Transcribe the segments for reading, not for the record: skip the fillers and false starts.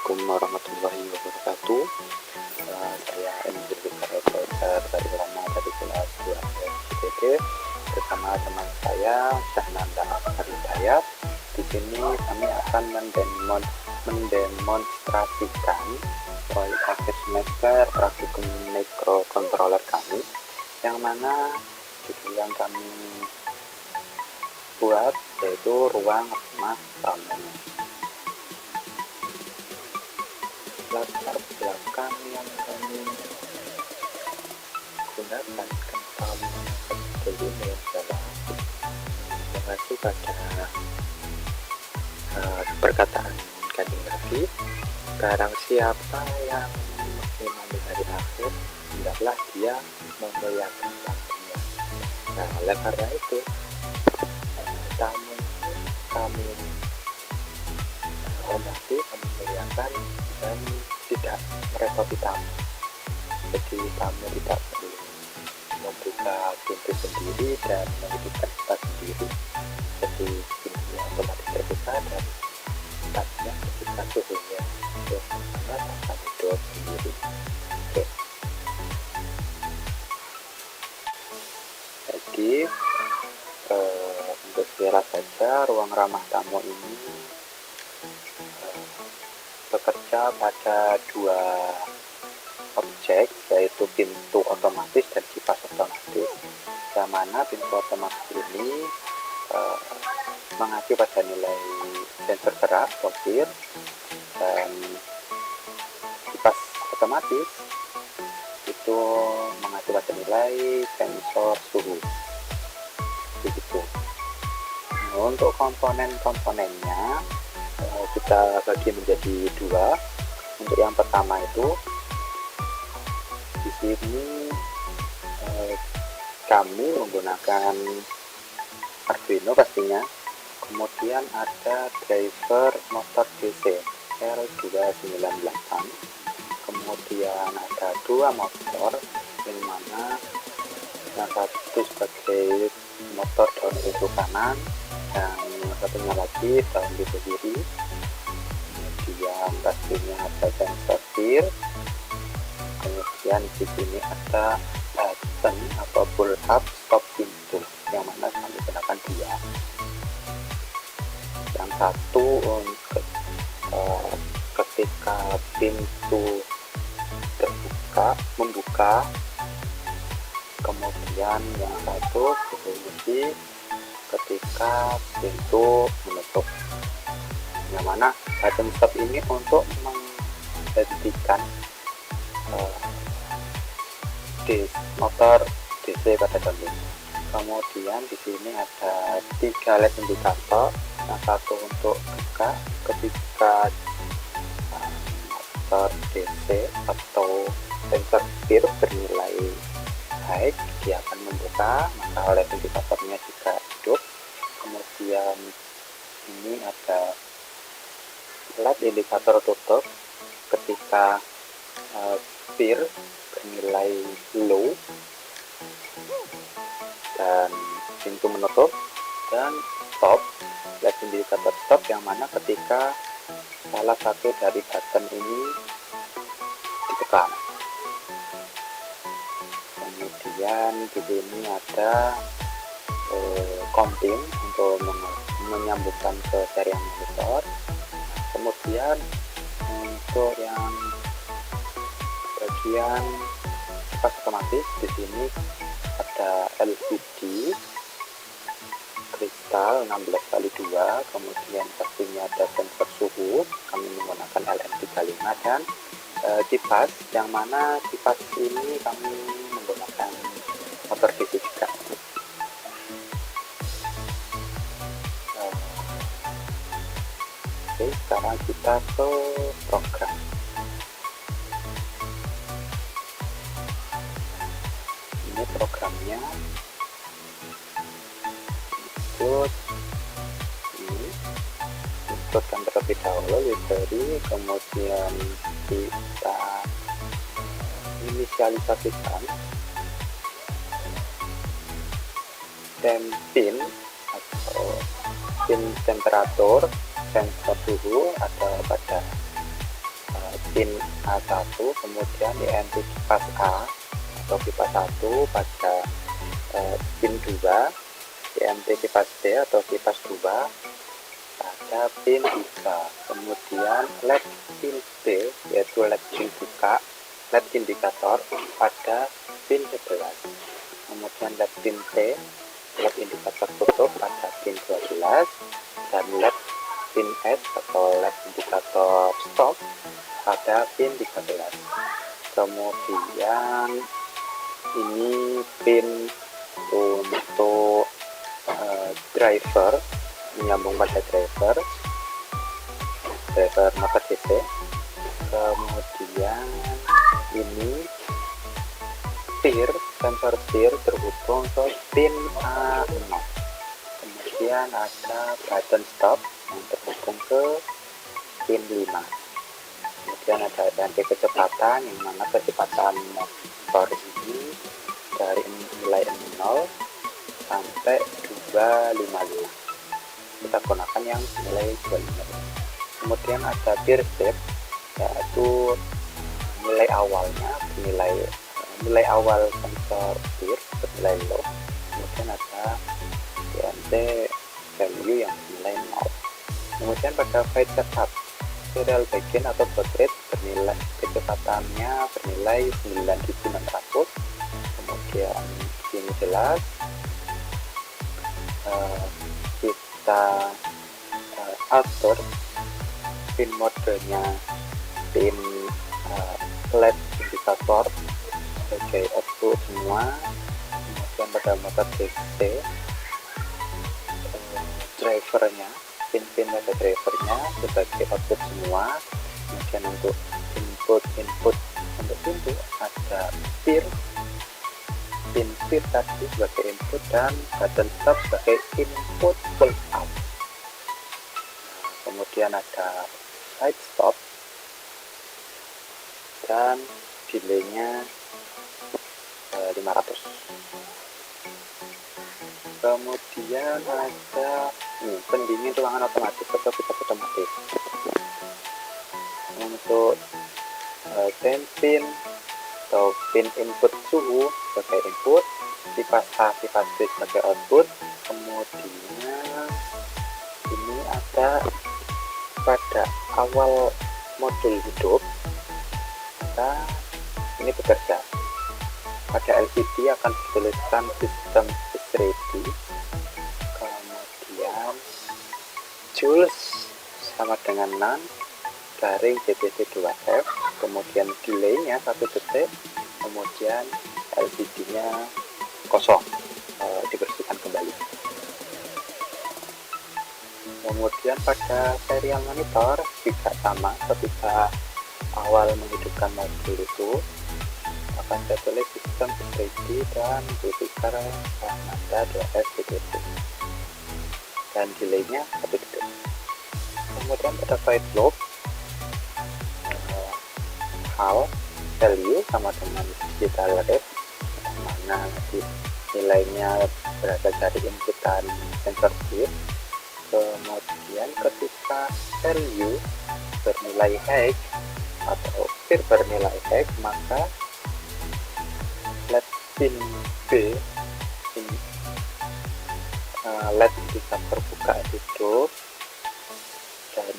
Assalamualaikum warahmatullahi wabarakatuh. Saya Indri Belajar dari Lama dari kelas 2 SDD bersama teman saya Syahnanda Akbar Hidayat. Di sini kami akan mendemonstrasikan proyek akhir semester praktikum microcontroller kami, yang mana judul yang kami buat yaitu ruang ramah tamu. Latar belakang yang kami gunakan tamu seperti ini adalah mengacu pada perkataan Kanjeng Nabi, barang siapa yang mengimani hari akhir, hendaklah dia memuliakan tamunya. Nah, oleh karena itu tamu kami hormati, kami muliakan, dan tidak merepoti tamu. Jadi tamu tidak perlu membuka pintu sendiri dan menghidupkan tempat sendiri. Jadi pintunya otomatis terbuka dan tempatnya terbuka suhunya sama tanpa hidup sendiri. Oke. Jadi untuk sejarah saja, ruang ramah tamu ini bekerja pada dua objek, yaitu pintu otomatis dan kipas otomatis. Yang mana pintu otomatis ini mengacu pada nilai sensor gerak sopir, dan kipas otomatis itu mengacu pada nilai sensor suhu. Begitu. Nah, untuk komponen-komponennya kita bagi menjadi dua. Untuk yang pertama itu di sini kami menggunakan Arduino pastinya. Kemudian ada driver motor DC L298. Kemudian ada dua motor, yang mana yang satu sebagai motor daun pintu kanan, dan satunya lagi daun pintu kiri. Kemudian pastinya ada sensor setir. Kemudian di sini ada button atau pull up stop pintu, yang mana kami gunakan dua. Yang satu untuk ketika pintu membuka, kemudian yang satu berbunyi ketika pintu menutup, yang mana button stop ini untuk menghentikan motor DC pada daun. Kemudian di sini ada 3 LED indikator, yang satu untuk buka ketika motor DC atau sensor setir bernilai baik, dia akan membuka, maka LED indikatornya juga hidup. Kemudian ini ada LED indikator tutup ketika setir bernilai low dan pintu menutup, dan stop, LED indikator stop, yang mana ketika salah satu dari button ini ditekan. Kemudian di sini ada komping untuk menyambungkan ke jaringan monitor. Kemudian untuk yang bagian kipas otomatis, di sini ada LCD kristal 16x2, kemudian pastinya ada sensor suhu, kami menggunakan LM35, dan kipas, yang mana kipas ini kami menggunakan motor DC juga. Oke, sekarang kita ke program. Ini programnya. Terus ini inputkan terlebih dahulu library, kemudian kita inisialisasikan pin atau pin temperatur, sensor suhu ada pada pin A1, kemudian INT kipas A atau kipas 1 pada pin 2, INT kipas B atau kipas 2 pada pin 3, kemudian LED pin B yaitu LED pin buka, LED indikator pada pin 11, kemudian LED pin C, LED indikator tutup pada pin 12, dan LED pin S atau LED indikator stop pada pin 13. Kemudian ini pin untuk driver, menyambung pada driver motor DC. Kemudian ini sensor tir terhubung ke pin A0. Kemudian ada button stop yang terhubung ke pin 5. Kemudian ada INT kecepatan, yang mana kecepatan motor ini dari nilai 0 sampai 255. Kita gunakan yang nilai 255. Kemudian ada peer step, yaitu nilai awalnya nilai awal sensor peer bernilai low. Kemudian ada INT value yang bernilai 0. Kemudian pada flight setup, serial begin atau baud rate bernilai kecepatannya bernilai 9600. Kemudian ini jelas kita atur pin modenya pin LED indikator sebagai output semua. Kemudian pada motor DC drivernya, pin-pin pada drivernya sebagai output semua. Kemudian untuk input untuk pintu ada pin tadi sebagai input dan button stop sebagai input pull out. Kemudian ada side stop dan delaynya 500. Kemudian ada pendingin ruangan otomatis atau kipas otomatis. Untuk pin atau pin input suhu sebagai input, kipas A, kipas B sebagai output. Kemudian ini ada pada awal modul hidup, maka ini bekerja. Pada LCD akan dituliskan sistem is ready. Kemudian joules sama dengan none garing DTC 2F, kemudian delaynya 1 detik, kemudian LCD-nya kosong, dibersihkan kembali. Kemudian pada serial monitor juga sama, ketika awal menghidupkan modul itu akan saya tulis sistem ready dan diberikan nada 2F DTC dan delaynya 1 detik. Kemudian pada flight loop hal value sama dengan digital rate, mana nilainya berasal dari inputan sensor speed. Kemudian ketika value bernilai H atau peer bernilai H, maka LED pin B LED indikator buka hidup dan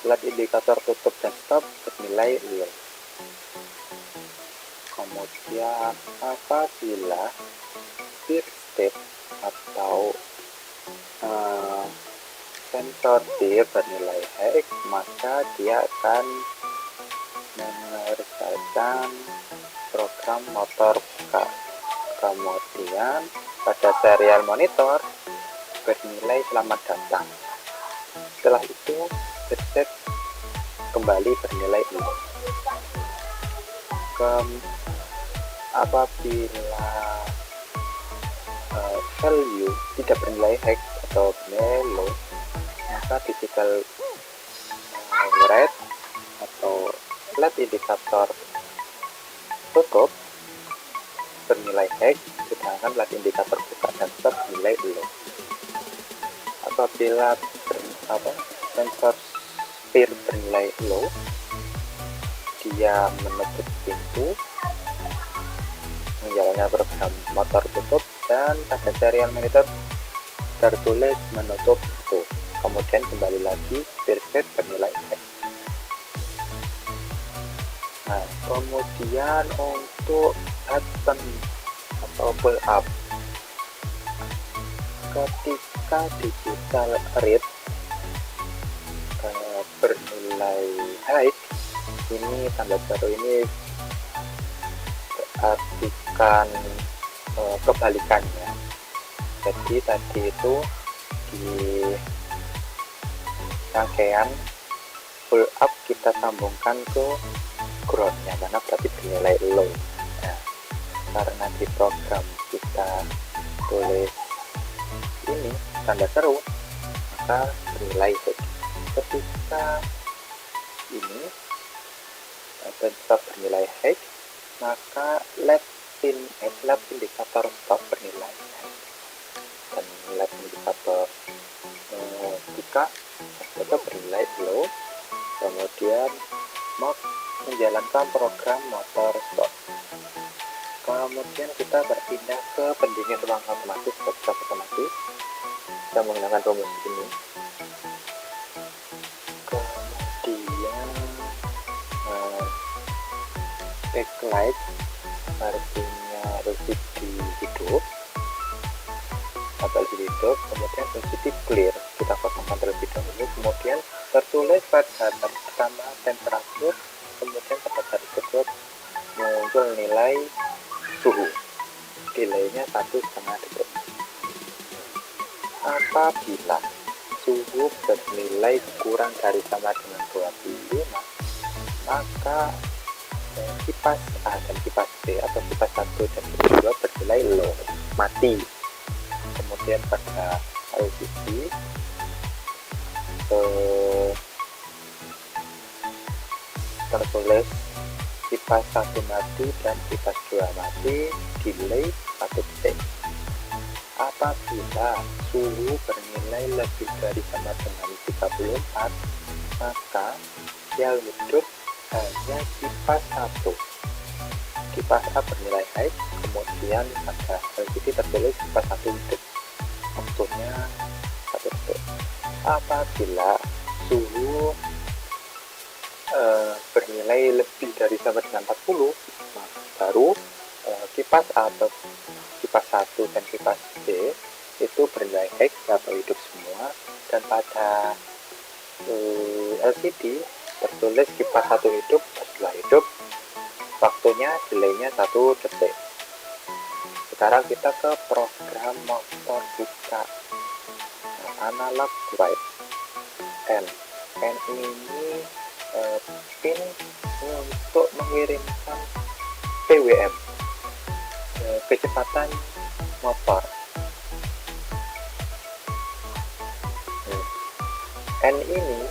LED indikator tutup dan stop bernilai low. Kemudian apabila peer step atau sensor peer bernilai X, maka dia akan menyelesaikan program motor buka. Kemudian pada serial monitor bernilai selamat datang. Setelah itu peer step kembali bernilai low. Apabila value tidak bernilai X atau bernilai low, maka digital rate atau LED indikator tutup bernilai X, sedangkan LED indikator buka dan stop bernilai low. Apabila sensor speed bernilai low, dia menutup pintu, menjalankan program motor tutup, dan pada serial monitor tertulis menutup itu. Kemudian kembali lagi circuit bernilai X. Nah, kemudian untuk button atau pull up, ketika digital read bernilai high, ini tanda seru ini berartikan kebalikannya. Jadi tadi itu di rangkaian pull up kita sambungkan ke ground, yang mana berarti bernilai low. Nah, karena di program kita tulis ini tanda seru, maka bernilai high. Ketika ini tetap bernilai high, maka led indikator stop bernilai high, dan led indikator jika tetap bernilai low. Kemudian menjalankan program motor stop. Kemudian kita berpindah ke pendingin ruang otomatis, stop otomatis. Kita menggunakan rumus ini. Kemudian backlight artinya LCD hidup atau LCD hidup. Kemudian LCD clear kita kosongkan terlebih dahulu. Kemudian tertulis pada tab pertama temperatur, kemudian pada tab kedua muncul nilai suhu, delaynya 1,5 detik. Apabila suhu bernilai kurang dari sama dengan 25, maka kipas A dan kipas B atau kipas 1 dan kipas 2 bernilai low, mati. Kemudian pada LCD tertulis kipas 1 mati dan kipas 2 mati, delay 1 detik. Apabila suhu bernilai lebih dari sama dengan 34, maka yang hidup hanya kipas 1. Kipas A bernilai high, kemudian pada LCD tertulis kipas 1 hidup, waktunya 1 detik. Apabila suhu bernilai lebih dari sama dengan 40, maka baru kipas A atau kipas 1 dan kipas B itu bernilai high atau hidup semua, dan pada LCD tertulis kipas 1 hidup, setelah hidup waktunya delaynya 1 detik. Sekarang kita ke program motor buka. Analog write N ini pin untuk mengirimkan PWM, kecepatan motor. N ini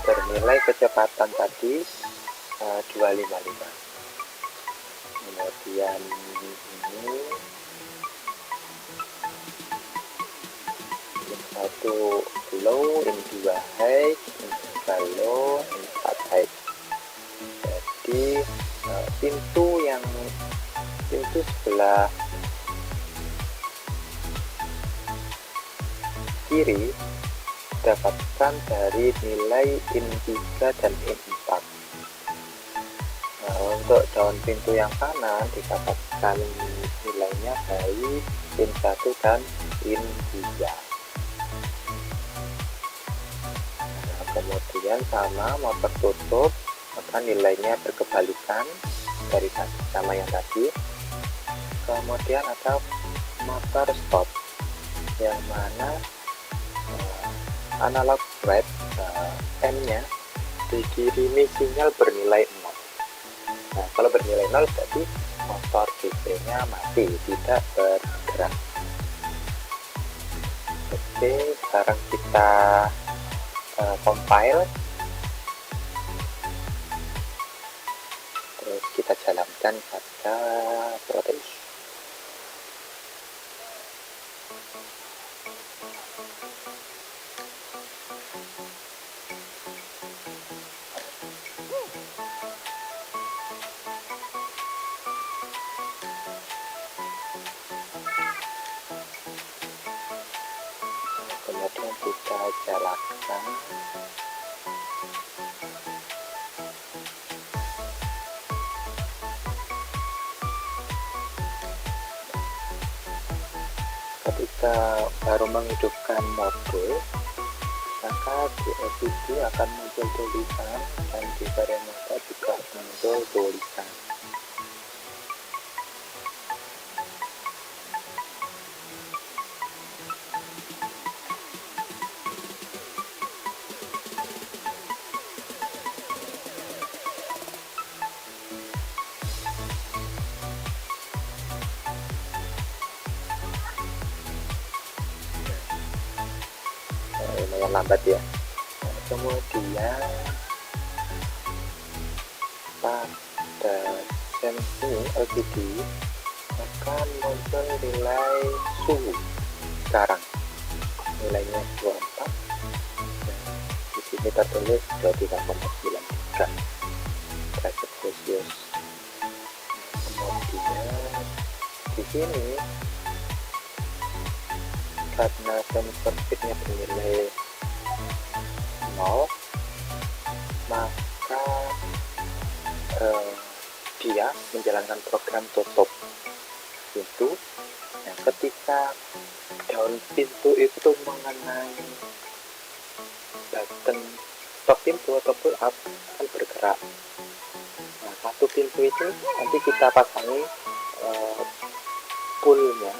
bernilai kecepatan tadi 255. Kemudian ini satu low, ini 2 high, ini 3 low, ini 4 high. Jadi pintu sebelah kiri didapatkan dari nilai in 3 dan in 4. Nah, untuk daun pintu yang kanan didapatkan nilainya dari in 1 dan in 3. Nah, kemudian sama motor tutup, maka nilainya berkebalikan dari sama yang tadi. Kemudian ada motor stop, yang mana analog write N nya dikirimi sinyal bernilai 0. Nah, kalau bernilai 0 berarti motor DC nya mati, tidak bergerak. Oke, sekarang kita compile, terus kita jalankan pada protein. kemudian kita jalankan. Ketika baru menghidupkan mode, maka di LCD akan muncul tulisan dan di varian mode juga muncul tulisan. Lumayan lambat ya. Kemudian pada sensing LCD akan muncul nilai suhu sekarang, nilainya 24. Di sini tertulis 23,93 derajat Celcius. Kemudian di sini karena sensor speednya bernilai 0, maka dia menjalankan program tutup pintu. Nah, ketika daun pintu itu mengenai button stop pintu atau pull up akan bergerak. Nah, satu pintu itu nanti kita pasangi pullnya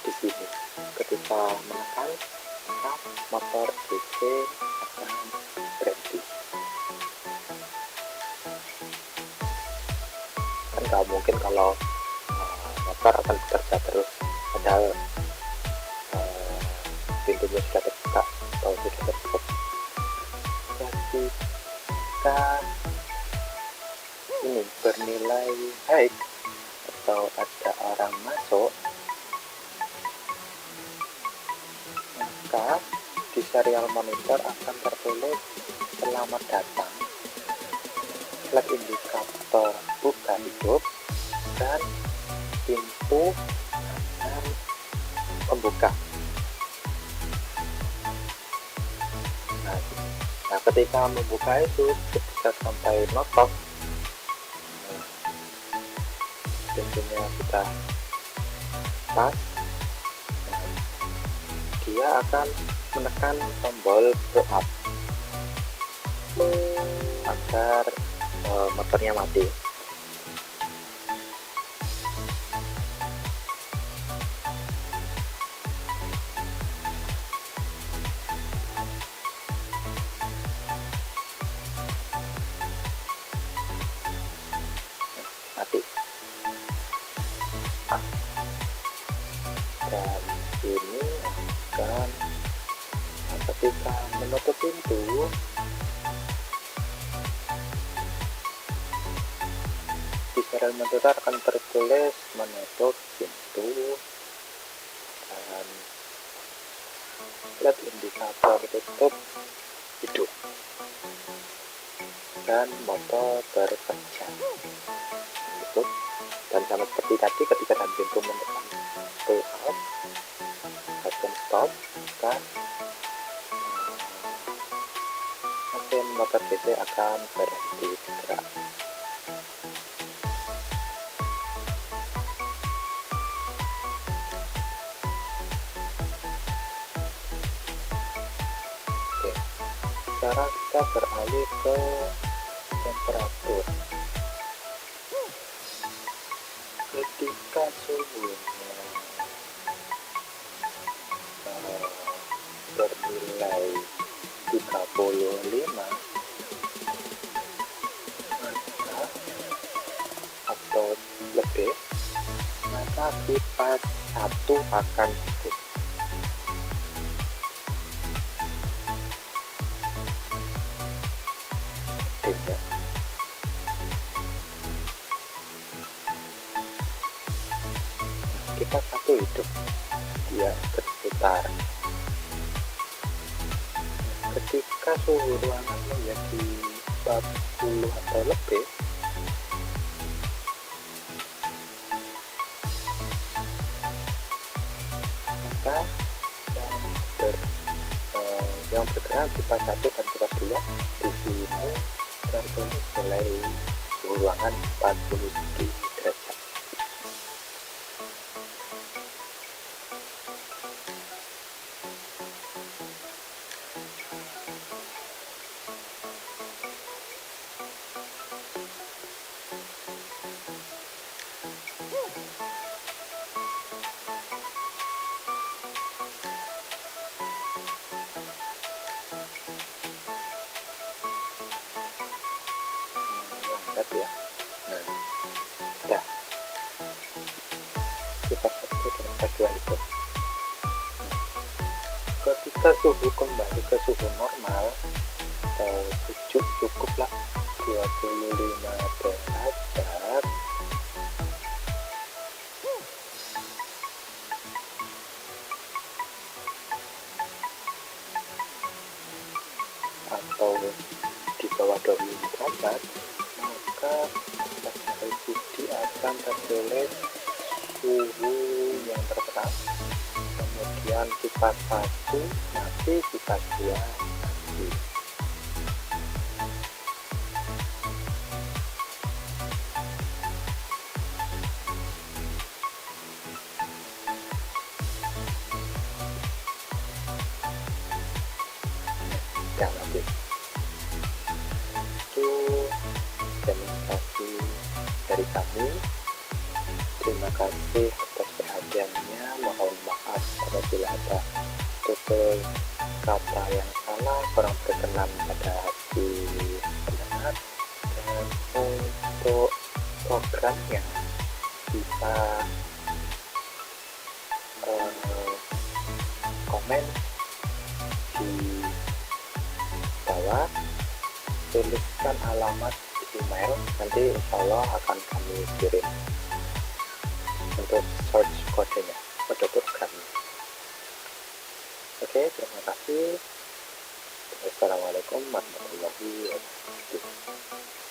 di sini. Ketika menekan, maka motor DC akan berhenti. Kan nggak mungkin kalau motor akan bekerja terus padahal pintunya sudah terbuka atau sudah tertutup. Ketika ini bernilai high atau ada orang masuk, maka di serial monitor akan tertulis selamat datang, flag indikator buka hidup, dan pintu akan membuka. Nah, ketika membuka itu ketika sampai notok, pintunya kita pas, dia akan menekan tombol pull up agar motornya mati. Mati. Dan ini akan ketika menutup pintu, di serial monitor akan tertulis menutup pintu dan flag indikator tutup hidup dan motor bekerja. Tutup. Dan sama seperti tadi ketika daun pintu menekan pull out button stop, maka mesin motor DC akan berhenti bergerak. Oke, sekarang kita beralih ke temperatur. Ketika suhunya bernilai 35 atau lebih, maka kipas 1 akan hidup. Ya. Kipas 1 hidup, dia berputar. Ketika suhu ruangan menjadi 40 atau lebih, maka yang bergerak di pas 1 dan pas 2 di sini tertulis nilai suhu ruangan 40 derajat. Lambat ya. Nah, sudah. Kita satu dan pas 2 itu. Ketika suhu kembali ke suhu normal, cukuplah 25 derajat. Atau di bawah 25 derajat, maka pada LCD akan tertulis suhu yang tertera. Kemudian kipas 1 mati, kipas 2 mati. Sudah mati. Itu demonstrasi dari kami. Terima kasih atas perhatiannya. Mohon maaf apabila ada tutur kata yang salah, kurang berkenan pada hati pendengar. Dan untuk programnya bisa komen di bawah, tuliskan alamat email, nanti insya Allah akan kami kirim untuk search kodenya, kode programnya. Oke, terima kasih. Assalamualaikum warahmatullahi wabarakatuh.